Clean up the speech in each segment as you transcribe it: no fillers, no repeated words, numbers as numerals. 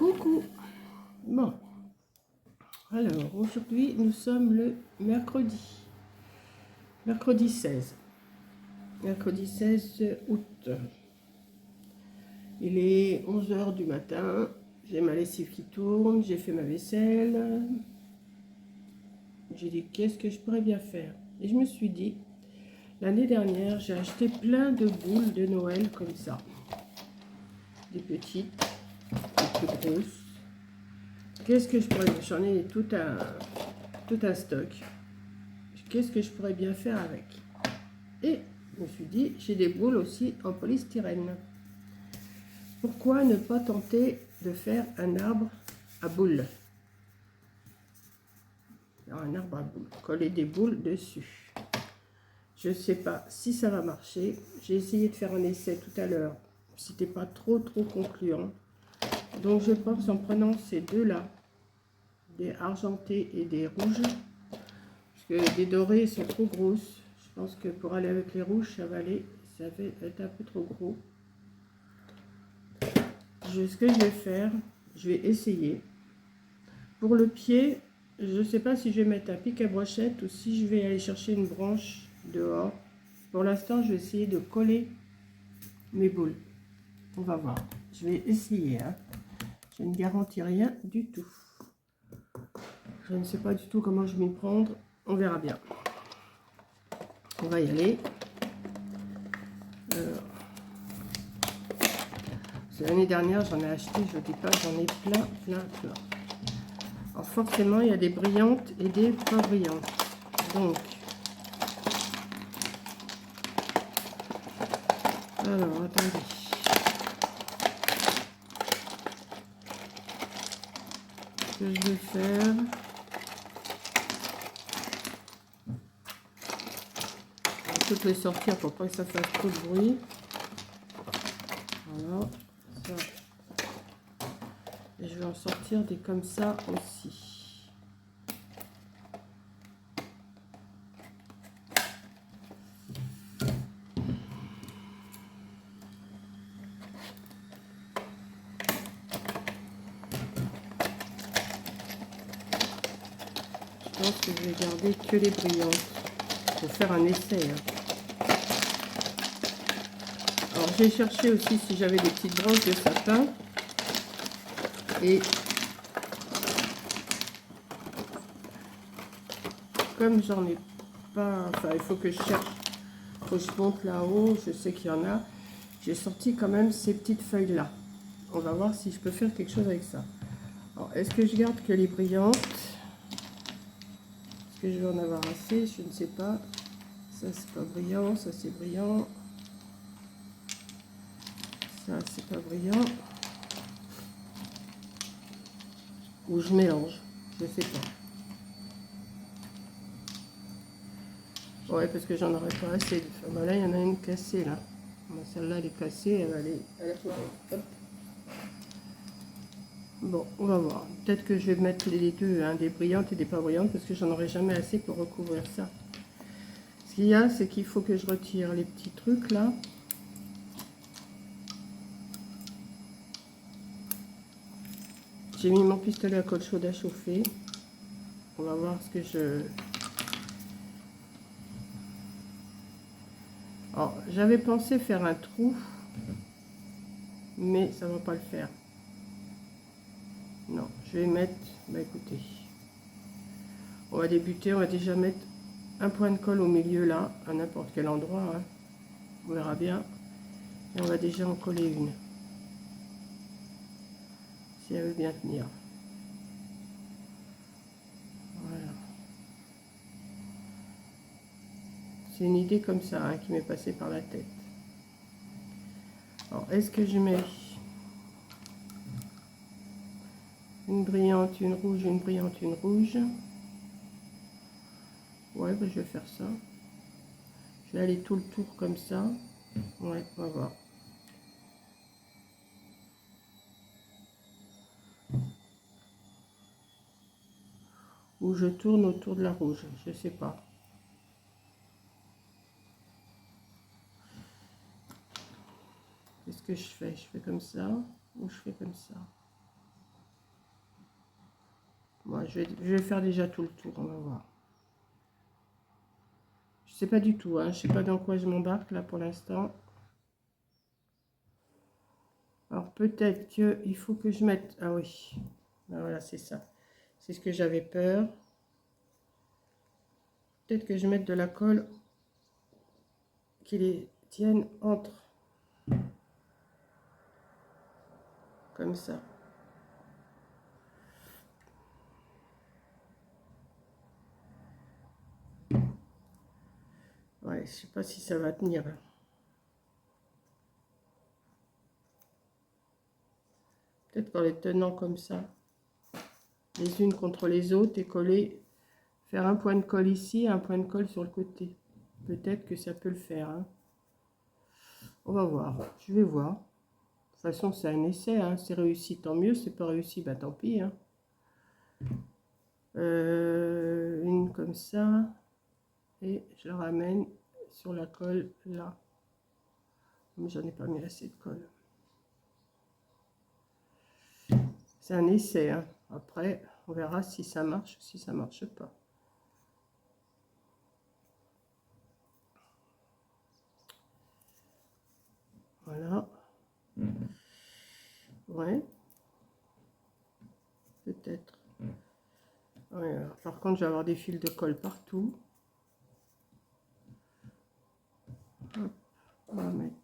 Coucou. Bon, alors aujourd'hui nous sommes le mercredi 16 août. Il est 11 h du matin, j'ai ma lessive qui tourne, j'ai fait ma vaisselle. J'ai dit qu'est-ce que je pourrais bien faire, et je me suis dit, l'année dernière j'ai acheté plein de boules de Noël comme ça, des petites, des plus grosses. Qu'est-ce que je pourrais, j'en ai tout un stock. Qu'est-ce que je pourrais bien faire avec? Et je me suis dit, j'ai des boules aussi en polystyrène. Pourquoi ne pas tenter de faire un arbre à boules? Un arbre à boules, coller des boules dessus. Je ne sais pas si ça va marcher. J'ai essayé de faire un essai tout à l'heure. C'était pas trop concluant. Donc je pense en prenant ces deux-là, des argentés et des rouges, parce que des dorés sont trop grosses. Je pense que pour aller avec les rouges, ça va être un peu trop gros. Ce que je vais faire, je vais essayer. Pour le pied, je ne sais pas si je vais mettre un pic à brochette ou si je vais aller chercher une branche dehors. Pour l'instant, je vais essayer de coller mes boules. On va voir. Je vais essayer. Hein. Je ne garantis rien du tout. Je ne sais pas du tout comment je vais m'y prendre. On verra bien. On va y aller. L'année dernière, j'en ai acheté, je ne dis pas, j'en ai plein. Alors forcément, il y a des brillantes et des pas brillantes. Donc, alors, attendez. Ce que je vais faire... Je vais toutes les sortir pour pas que ça fasse trop de bruit. Voilà. Ça. Et je vais en sortir des comme ça aussi. Je pense que je vais garder que les brillantes pour faire un essai. Hein. Alors j'ai cherché aussi si j'avais des petites branches de sapin. Et comme j'en ai pas, enfin il faut que je cherche, il faut que je monte là-haut, je sais qu'il y en a. J'ai sorti quand même ces petites feuilles là. On va voir si je peux faire quelque chose avec ça. Alors est-ce que je garde que les brillantes? Est-ce que je vais en avoir assez? Je ne sais pas. Ça c'est pas brillant, ça c'est brillant. Ça c'est pas brillant. Ou je mélange, je sais pas. Ouais, parce que j'en aurais pas assez. Enfin, là, il y en a une cassée, là. Celle-là, elle est cassée, elle va aller à la poubelle. Hop. Bon, on va voir. Peut-être que je vais mettre les deux, hein, des brillantes et des pas brillantes, parce que j'en aurai jamais assez pour recouvrir ça. Ce qu'il y a, c'est qu'il faut que je retire les petits trucs, là. J'ai mis mon pistolet à colle chaude à chauffer. On va voir ce que je... Alors, j'avais pensé faire un trou, mais ça va pas le faire. Non, je vais mettre... Bah écoutez, on va débuter, on va déjà mettre un point de colle au milieu là, à n'importe quel endroit, hein. On verra bien. Et on va déjà en coller une, si elle veut bien tenir. Voilà. C'est une idée comme ça, hein, qui m'est passée par la tête. Alors, est-ce que je mets une brillante, une rouge, une brillante, une rouge? Ouais, bah, je vais faire ça. Je vais aller tout le tour comme ça. Ouais, on va voir. Ou je tourne autour de la rouge, je sais pas. Qu'est-ce que je fais? Je fais comme ça ou je fais comme ça? Moi, je vais faire déjà tout le tour, on va voir. Je sais pas du tout, hein, je sais pas dans quoi je m'embarque là pour l'instant. Alors peut-être qu'il faut que je mette... Ah oui, ben voilà, c'est ça. C'est ce que j'avais peur. Peut-être que je mette de la colle qui les tienne entre. Comme ça. Ouais, je sais pas si ça va tenir. Peut-être qu'en les tenant comme ça, les unes contre les autres et coller, faire un point de colle ici, un point de colle sur le côté. Peut-être que ça peut le faire. Hein. On va voir. Je vais voir. De toute façon, c'est un essai. Hein. C'est réussi, tant mieux. C'est pas réussi, bah tant pis. Hein. Une comme ça. Et je la ramène sur la colle là. Mais j'en ai pas mis assez de colle. C'est un essai. Hein. Après, on verra si ça marche ou si ça marche pas. Voilà. Ouais. Peut-être. Ouais, alors, par contre, je vais avoir des fils de colle partout. Hop, on va mettre.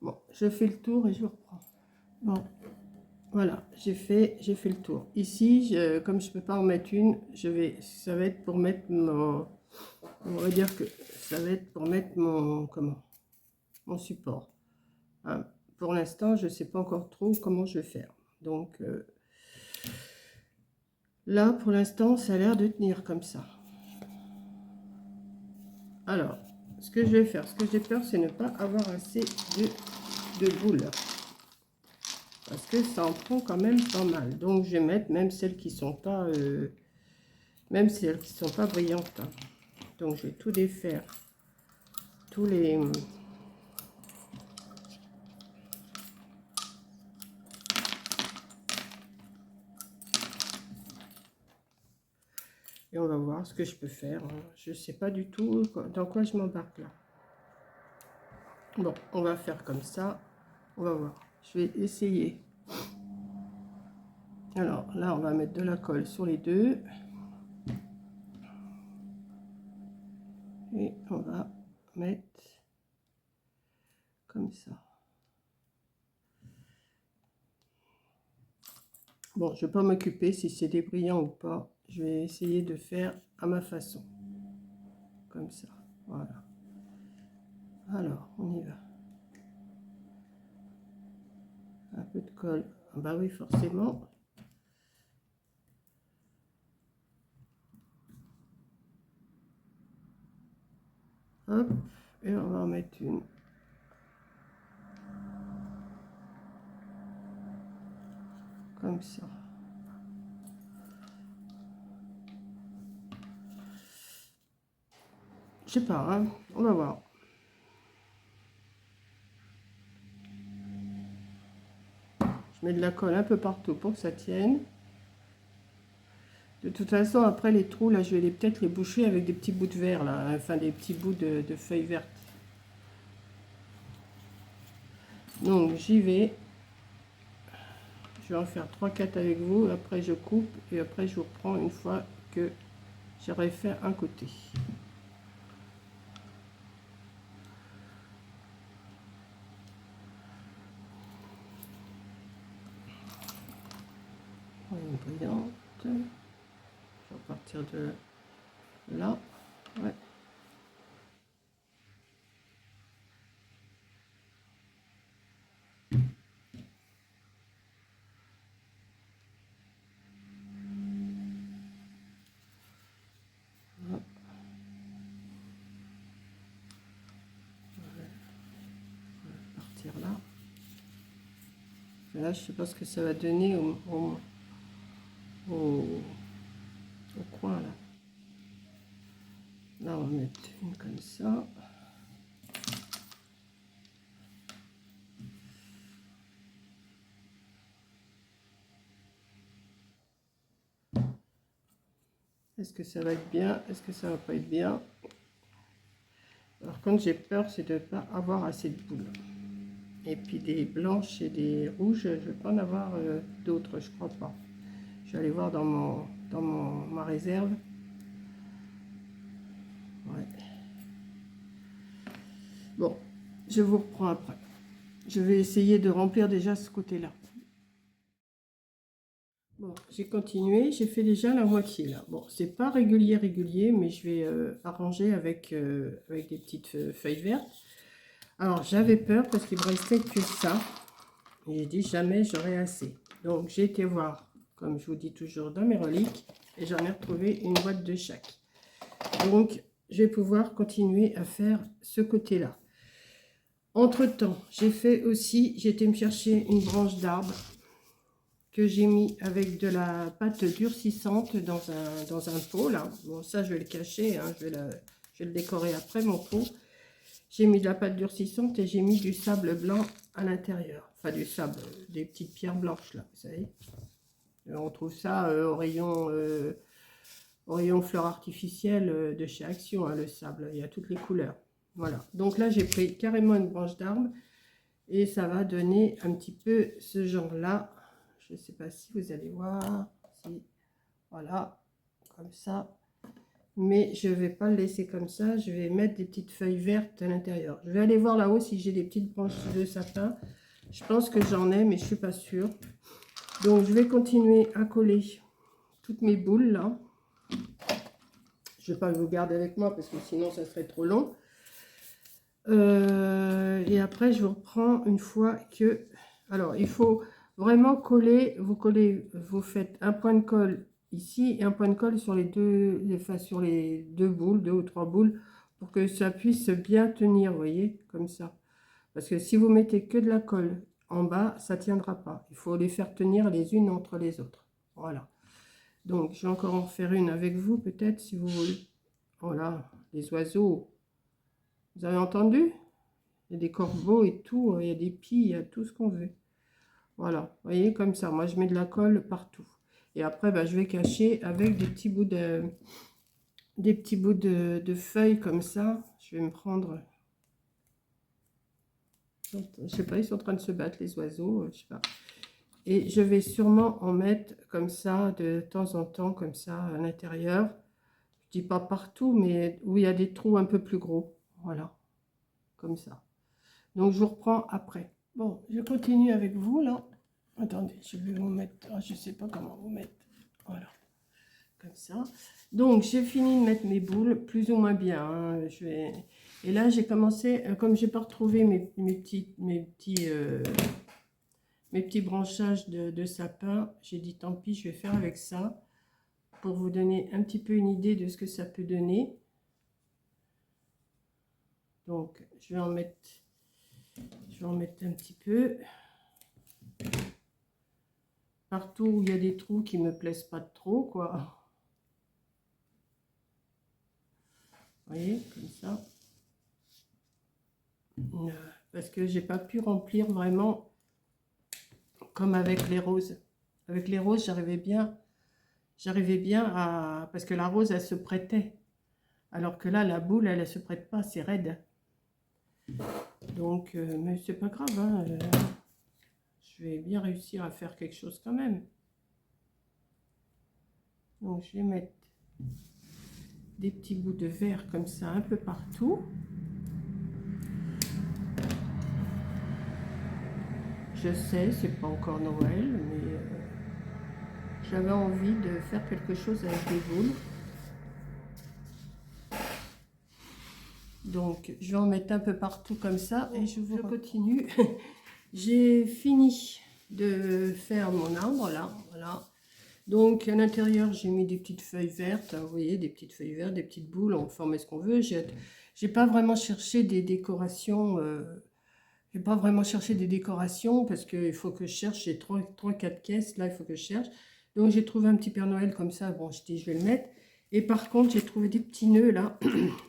Bon, je fais le tour et je reprends. Bon, voilà, j'ai fait le tour. Ici, comme je peux pas en mettre une, ça va être pour mettre mon, on va dire que ça va être pour mettre mon, mon support. Hein. Pour l'instant, je sais pas encore trop comment je vais faire. Donc là, pour l'instant, ça a l'air de tenir comme ça. Alors, ce que je vais faire, ce que j'ai peur, c'est ne pas avoir assez de boules. Parce que ça en prend quand même pas mal. Donc, je vais mettre même celles qui sont pas, brillantes. Hein. Donc, je vais tout défaire. Tous les... Et on va voir ce que je peux faire. Hein. Je sais pas du tout dans quoi je m'embarque là. Bon, on va faire comme ça. On va voir. Je vais essayer. Alors, là, on va mettre de la colle sur les deux. Et on va mettre comme ça. Bon, je ne vais pas m'occuper si c'est des brillants ou pas. Je vais essayer de faire à ma façon. Comme ça. Voilà. Alors, on y va. Un peu de colle. Ah bah oui, forcément. Hop. Et on va en mettre une. Comme ça. Je sais pas, hein. On va voir. Je mets de la colle un peu partout pour que ça tienne. De toute façon, après les trous, là, je vais peut-être les boucher avec des petits bouts de verre, là. Enfin, des petits bouts de feuilles vertes. Donc, j'y vais. Je vais en faire 3-4 avec vous. Après, je coupe. Et après, je vous reprends une fois que j'aurai fait un côté. Une brillante. Je vais repartir de là. Ouais. Partir là. Et là, je sais pas ce que ça va donner au coin là. Là, on va mettre une comme ça. Est-ce que ça va être bien? Est-ce que ça va pas être bien? Alors, quand j'ai peur, c'est de ne pas avoir assez de boules. Et puis des blanches et des rouges, je ne vais pas en avoir d'autres, je crois pas. Je vais aller voir dans ma réserve. Ouais. Bon, je vous reprends après. Je vais essayer de remplir déjà ce côté-là. Bon, j'ai continué, j'ai fait déjà la moitié là. Bon, c'est pas régulier, mais je vais arranger avec, avec des petites feuilles vertes. Alors, j'avais peur parce qu'il me restait que ça. Et j'ai dit jamais j'aurai assez. Donc, j'ai été voir, comme je vous dis toujours, dans mes reliques. Et j'en ai retrouvé une boîte de chaque. Donc, je vais pouvoir continuer à faire ce côté-là. Entre-temps, j'ai fait aussi, j'ai été me chercher une branche d'arbre que j'ai mis avec de la pâte durcissante dans un pot là. Bon, ça je vais le cacher, hein, je vais le décorer après mon pot. J'ai mis de la pâte durcissante et j'ai mis du sable blanc à l'intérieur. Enfin du sable, des petites pierres blanches là, vous savez. On trouve ça au rayon fleurs artificielles de chez Action, hein, le sable, il y a toutes les couleurs. Voilà, donc là j'ai pris carrément une branche d'arbre et ça va donner un petit peu ce genre là. Je ne sais pas si vous allez voir, si, voilà, comme ça. Mais je ne vais pas le laisser comme ça, je vais mettre des petites feuilles vertes à l'intérieur. Je vais aller voir là-haut si j'ai des petites branches de sapin. Je pense que j'en ai, mais je ne suis pas sûre. Donc je vais continuer à coller toutes mes boules là. Je ne vais pas vous garder avec moi parce que sinon ça serait trop long. Et après je vous reprends une fois que... Alors il faut vraiment coller, vous faites un point de colle ici et un point de colle sur les sur les deux boules, 2 ou 3 boules, pour que ça puisse bien tenir, vous voyez, comme ça. Parce que si vous mettez que de la colle en bas, ça tiendra pas. Il faut les faire tenir les unes entre les autres. Voilà. Donc je vais encore en faire une avec vous, peut-être, si vous voulez. Voilà, les oiseaux. Vous avez entendu? Il y a des corbeaux et tout, il y a des pies, il y a tout ce qu'on veut. Voilà, vous voyez, comme ça. Moi, je mets de la colle partout. Et après, bah, je vais cacher avec des petits bouts de feuilles comme ça. Je vais me prendre... Je sais pas, ils sont en train de se battre, les oiseaux, je sais pas. Et je vais sûrement en mettre comme ça, de temps en temps, comme ça, à l'intérieur. Je dis pas partout, mais où il y a des trous un peu plus gros. Voilà, comme ça. Donc, je vous reprends après. Bon, je continue avec vous, là. Attendez, je vais vous mettre... Ah, je sais pas comment vous mettre. Voilà, comme ça. Donc, j'ai fini de mettre mes boules, plus ou moins bien. Hein. Et là, j'ai commencé, comme j'ai pas retrouvé mes petits branchages de sapin, j'ai dit tant pis, je vais faire avec ça pour vous donner un petit peu une idée de ce que ça peut donner. Donc, je vais en mettre un petit peu. Partout où il y a des trous qui me plaisent pas trop, quoi. Vous voyez, comme ça. Parce que j'ai pas pu remplir vraiment comme avec les roses. Avec les roses, j'arrivais bien à... Parce que la rose, elle se prêtait. Alors que là, la boule, elle se prête pas, c'est raide. Donc, mais c'est pas grave, hein, je vais bien réussir à faire quelque chose quand même. Donc, je vais mettre des petits bouts de verre comme ça un peu partout. Je sais, c'est pas encore Noël, mais j'avais envie de faire quelque chose avec des boules. Donc, je vais en mettre un peu partout comme ça et je continue. J'ai fini de faire mon arbre là, voilà. Donc, à l'intérieur, j'ai mis des petites feuilles vertes, hein, vous voyez, des petites feuilles vertes, des petites boules, on forme ce qu'on veut. J'ai pas vraiment cherché des décorations, j'ai pas vraiment cherché des décorations parce qu'il faut que je cherche, j'ai 3-4 caisses, là, il faut que je cherche. Donc, j'ai trouvé un petit Père Noël comme ça, bon, je dis, je vais le mettre. Et par contre, j'ai trouvé des petits nœuds là.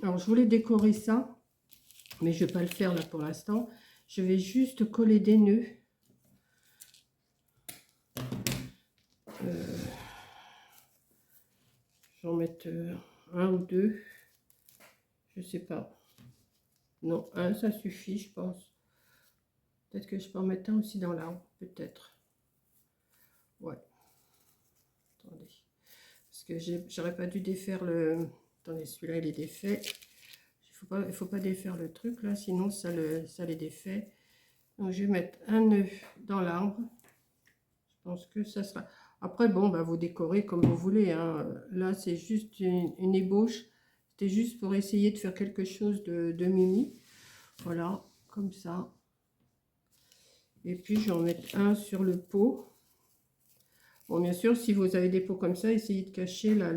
Alors, je voulais décorer ça, mais je ne vais pas le faire là pour l'instant. Je vais juste coller des nœuds. Je vais en mettre un ou deux. Je sais pas. Non, un, ça suffit, je pense. Peut-être que je peux en mettre un aussi dans l'arbre, peut-être. Ouais. Attendez. Parce que j'aurais pas dû défaire le... Attendez, celui-là, il est défait. Il faut pas défaire le truc, là, sinon ça les défait. Donc, je vais mettre un nœud dans l'arbre. Je pense que ça sera... Après, bon, bah, vous décorez comme vous voulez. Hein. Là, c'est juste une ébauche. C'était juste pour essayer de faire quelque chose de mimi. Voilà, comme ça. Et puis, je vais en mettre un sur le pot. Bon, bien sûr, si vous avez des pots comme ça, essayez de cacher là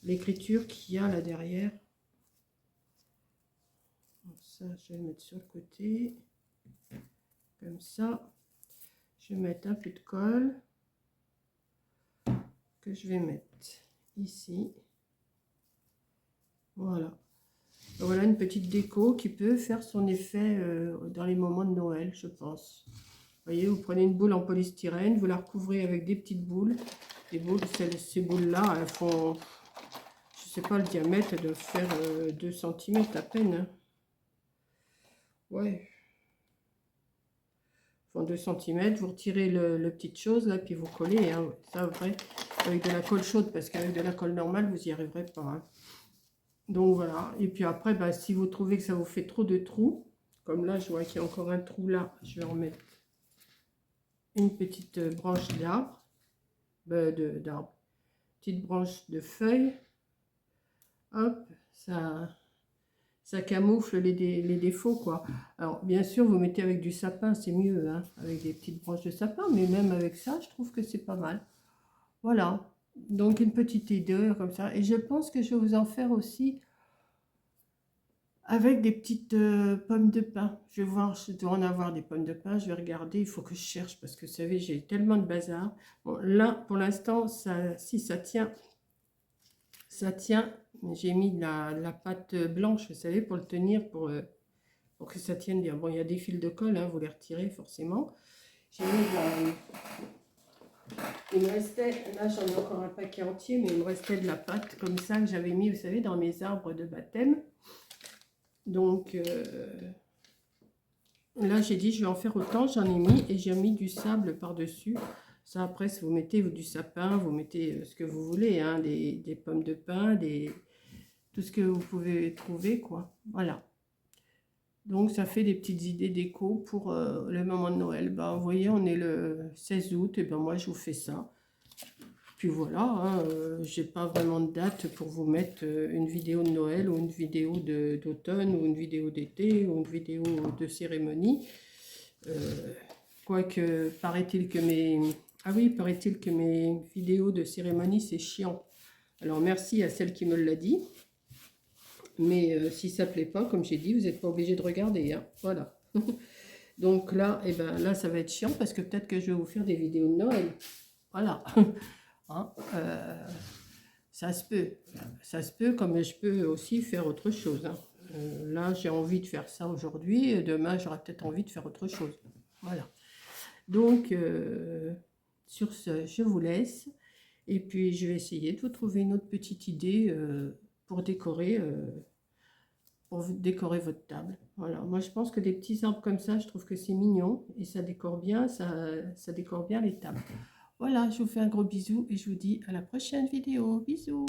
l'écriture qu'il y a là derrière. Ça, je vais le mettre sur le côté. Comme ça. Je vais mettre un peu de colle. Que je vais mettre ici. Voilà. Voilà une petite déco qui peut faire son effet dans les moments de Noël, je pense. Vous voyez, vous prenez une boule en polystyrène, vous la recouvrez avec des petites boules. Les boules, ces boules-là, elles font, je sais pas, le diamètre de faire 2 cm à peine. Hein. Ouais. Font 2 cm, vous retirez le petite chose là, puis vous collez. Hein. Ça, après, avec de la colle chaude, parce qu'avec de la colle normale, vous n'y arriverez pas. Hein. Donc voilà, et puis après, bah, si vous trouvez que ça vous fait trop de trous, comme là, je vois qu'il y a encore un trou là, je vais en mettre une petite branche d'arbre, petite branche de feuilles. Hop, ça camoufle les défauts, quoi. Alors, bien sûr, vous mettez avec du sapin, c'est mieux, hein, avec des petites branches de sapin, mais même avec ça, je trouve que c'est pas mal. Voilà, donc une petite idée comme ça. Et je pense que je vais vous en faire aussi avec des petites pommes de pin. Je vais voir, je dois en avoir des pommes de pin. Je vais regarder, il faut que je cherche parce que vous savez, j'ai tellement de bazar. Bon, là, pour l'instant, si ça tient, ça tient. J'ai mis de la pâte blanche, vous savez, pour le tenir, pour que ça tienne bien. Bon, il y a des fils de colle, hein, vous les retirez forcément. J'ai mis de la... Il me restait, là j'en ai encore un paquet entier, mais il me restait de la pâte comme ça que j'avais mis, vous savez, dans mes arbres de baptême. Donc là j'ai dit je vais en faire autant, j'en ai mis et j'ai mis du sable par-dessus. Ça après, si vous mettez du sapin, vous mettez ce que vous voulez, hein, des pommes de pin, tout ce que vous pouvez trouver, quoi. Voilà. Donc ça fait des petites idées déco pour le moment de Noël. Ben, vous voyez, on est le 16 août, et ben moi je vous fais ça. Puis voilà, hein, j'ai pas vraiment de date pour vous mettre une vidéo de Noël ou une vidéo d'automne ou une vidéo d'été ou une vidéo de cérémonie. Quoique, paraît-il que paraît-il que mes vidéos de cérémonie c'est chiant. Alors merci à celle qui me l'a dit. Mais si ça ne plaît pas, comme j'ai dit, vous n'êtes pas obligé de regarder. Hein. Voilà. Donc là, là, ça va être chiant parce que peut-être que je vais vous faire des vidéos de Noël. Voilà. Hein, ça se peut. Ça se peut, comme je peux aussi faire autre chose. Hein. Là, j'ai envie de faire ça aujourd'hui. Demain, j'aurai peut-être envie de faire autre chose. Voilà. Donc, sur ce, je vous laisse. Et puis, je vais essayer de vous trouver une autre petite idée pour décorer votre table. Voilà, moi je pense que des petits arbres comme ça, je trouve que c'est mignon et ça décore bien, ça décore bien les tables. Voilà, je vous fais un gros bisou et je vous dis à la prochaine vidéo. Bisous.